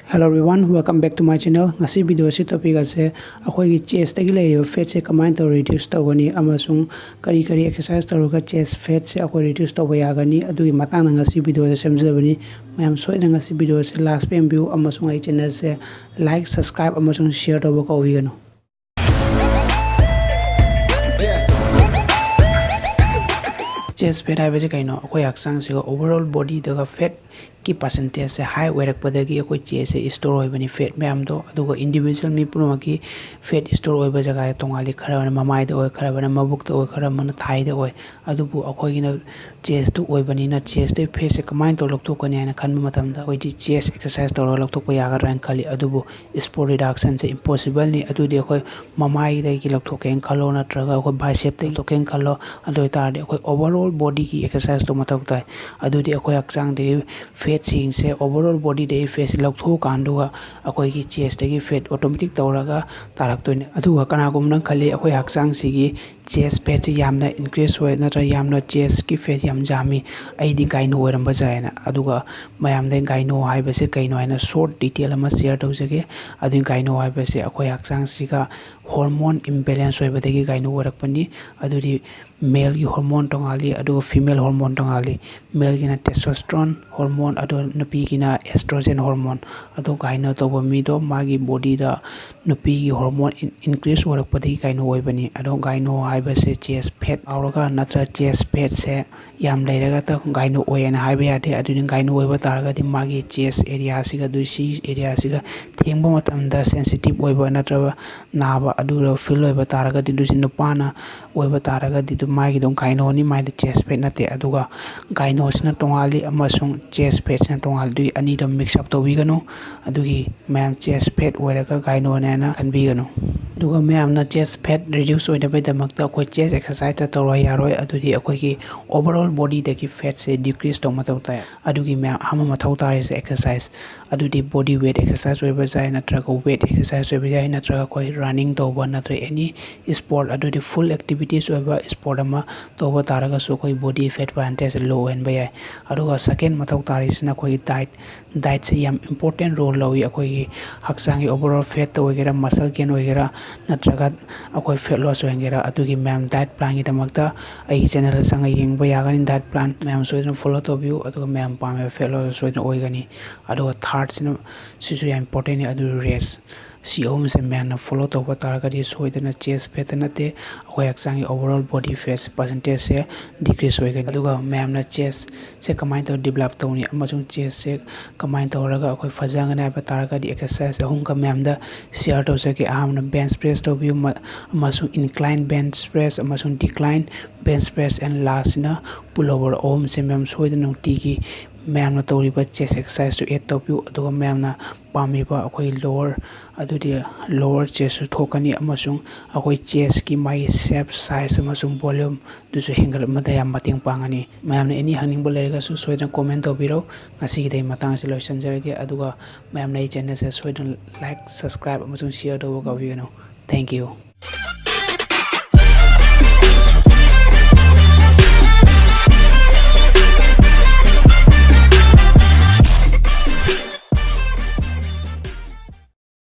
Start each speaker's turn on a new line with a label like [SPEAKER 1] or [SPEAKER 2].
[SPEAKER 1] Hello everyone, welcome back to my channel. Ngasi video si topic ase akhoi gi chest tagi lei fat se kamain to reduce tawani amasung kari exercise taruga chest fat se akhoi reduce tawa yagani adugi matang ngasi video se semjabani mayam soi ngasi video se last pem view amasung ai channel se like subscribe amasung share tawa ko wigano. Chest fat hai baje kaino akhoi aksang se overall body daga fat की percentage से high ओरकपदगी अखोई chess से store होइबनी fate ma'am दो अदुगा individual मी पुनमकी fate store होइबा जगह तोंगाली खराबन ममाइद ओय खराबन मबुक ओय खराबन थाइद ओय अदुबु अखोइगिना chess तो ओइबनी ना चेस ते फेस से कमाइन तो लक्तोकनी हैन खनब मतमदा ओइदि चेस एक्सरसाइज तोर लक्तोक यागरान खाली अदुबु स्पोर्ट रिडक्शन से इम्पॉसिबल नि अदुदि अखोई ममाइ दे की लक्तोकेन खलो नत्रगा अखोई बाइसेप ते लक्तोकेन खलो अदोय तारदि अखोई ओवरऑल बॉडी की एक्सरसाइज तो मतक ताय अदुदि अखोई हक्सांग दे फेट सिंग से ओवरऑल बॉडी दे फेस लौथो कांदुगा अखोई की चेस्ट की फेट ऑटोमेटिक तौरगा तारक्तोइने अदुगा कनागुमना खले अखोई हक्सांग सिगी चेस्ट फेट से यामना इंक्रीज होय नत्र यामना चेस्ट की फेट याम जामी आइदि गाइनो ओरंबा जायना अदुगा मयाम दे गाइनो हाइबसे कइनो हैना शॉर्ट डिटेल अमा शेयर तौजगे अदु गाइनो हाइबसे अखोई हक्सांग सिगा हार्मोन इम्बैलेंस होइबदगी गाइनो ओरकपनी अदुदि मेल की हार्मोन तोंगाली अदुगा फीमेल हार्मोन तोंगाली मेल की ना टेस्टोस्टेरोन हार्मोन अदु नुपी की ना एस्ट्रोजन हार्मोन अदु गाइनो तोबो मीदो मागी बॉडी दा नुपी की हार्मोन इंक्रीज ओरकपदगी गाइनो ओइबनी अदु गाइनो हाइबसे चेस्ट फेट आवरगा नत्र चेस्ट फेट से याम लेरगा त गाइनो ओयना हाइबे यादे अदुनि गाइनो ओइबा तारगादि मागी चेस्ट एरिया सिगा दुसी एरिया सिगा थेंबो मतमदा सेंसिटिव ओइबा नत्र नाबा अदुरो फील ओइबा तारगादि दुसी नुपाना ओइबा तारगादि मागी दो गाइनो नि माइद चेस्ट फेट नते अदुगा गाइनो सिना तोंगाली अमसुंग चेस्ट फेट सिना तोंगाली दुई अनि दम मिक्स अप तोबिगनो अदुगी मैम चेस्ट फेट ओइरगा गाइनो नेना खनबिगनो दुगा मैम ना चेस्ट फेट रिड्यूस ओइदबे दमकता अखोई चेस्ट एक्सरसाइज त तोरवा यारोय अदुदी अखोई की ओवरऑल बॉडी दगी फैट से डिक्रीज तो मतौता अदुगी मैम हम मथौ तारे से एक्सरसाइज अदुदी बॉडी वेट एक्सरसाइज ओइबा जाय नत्रगा वेट एक्सरसाइज ओइबा जाय नत्रगा कोई रनिंग तोबा नत्र एनी स्पोर्ट अदुदी फुल एक्टिविटीज ओइबा स्पोर्ट अमा तोबा तारगा सो कोई बॉडी फैट परसेंटेज लो होन बय अदुगा सेकंड मथौ तारे सिना कोई डाइट से याम इंपोर्टेंट रोल लवी अखोई हक्सांगी ओवरऑल फैट तो वगैरह मसल गेन वगैरह नत्रगा अखोई फैट लॉस होंगेरा अदुगी मैम डाइट प्लान की दमकता आई चैनल संग येंगबा यागनी डाइट प्लान मैम सोइदन फॉलो तोबिउ अदुगा मैम पामे फैट लॉस सोइदन ओइगनी अदुगा थर्ड सिना सिसु या इंपोर्टेंट अदु रेस सी ओम से मैम फॉलो तोबा तारगादि सोइदन चेस्ट फेट नते अखोई हक्सांगी ओवरऑल बॉडी फैट परसेंटेज से डिक्रीज होइगनी अदुगा मैम ना चेस्ट से कमाइन तो डेवलप तौनी अमसुंग चेस्ट से कमाइन तौरगा अखोई फजांगना बा तारगादि एक्सरसाइज अहुम का मैम दा शेयर तौसके आमना बेंच प्रेस तोबिउ अमसुंग इंक्लाइन बेंच प्रेस अमसुंग decline bench press and last ना पुल ओवर ओम से मैम सोइदन नुटी की मैम ना तौरिबा चेस्ट एक्सरसाइज तो एड तोबिउ अदुगा मैम ना पामिबा अखोई लोअर चेस्ट थोकनी अमसुंग अखोई चेस्ट की माई शेप साइज अमसुंग वॉल्यूम दुसु हेंगल मदा याम मतेंग पांगनी मैम ने एनी हनिंग लेरगा सु सोइदन कमेंट तोबिरो ngasi gi dei matang se loisan jarage aduga ma'am ने चैनल से सोइदन लाइक सब्सक्राइब अमसुंग शेयर तोबो गाविगनो थैंक यू।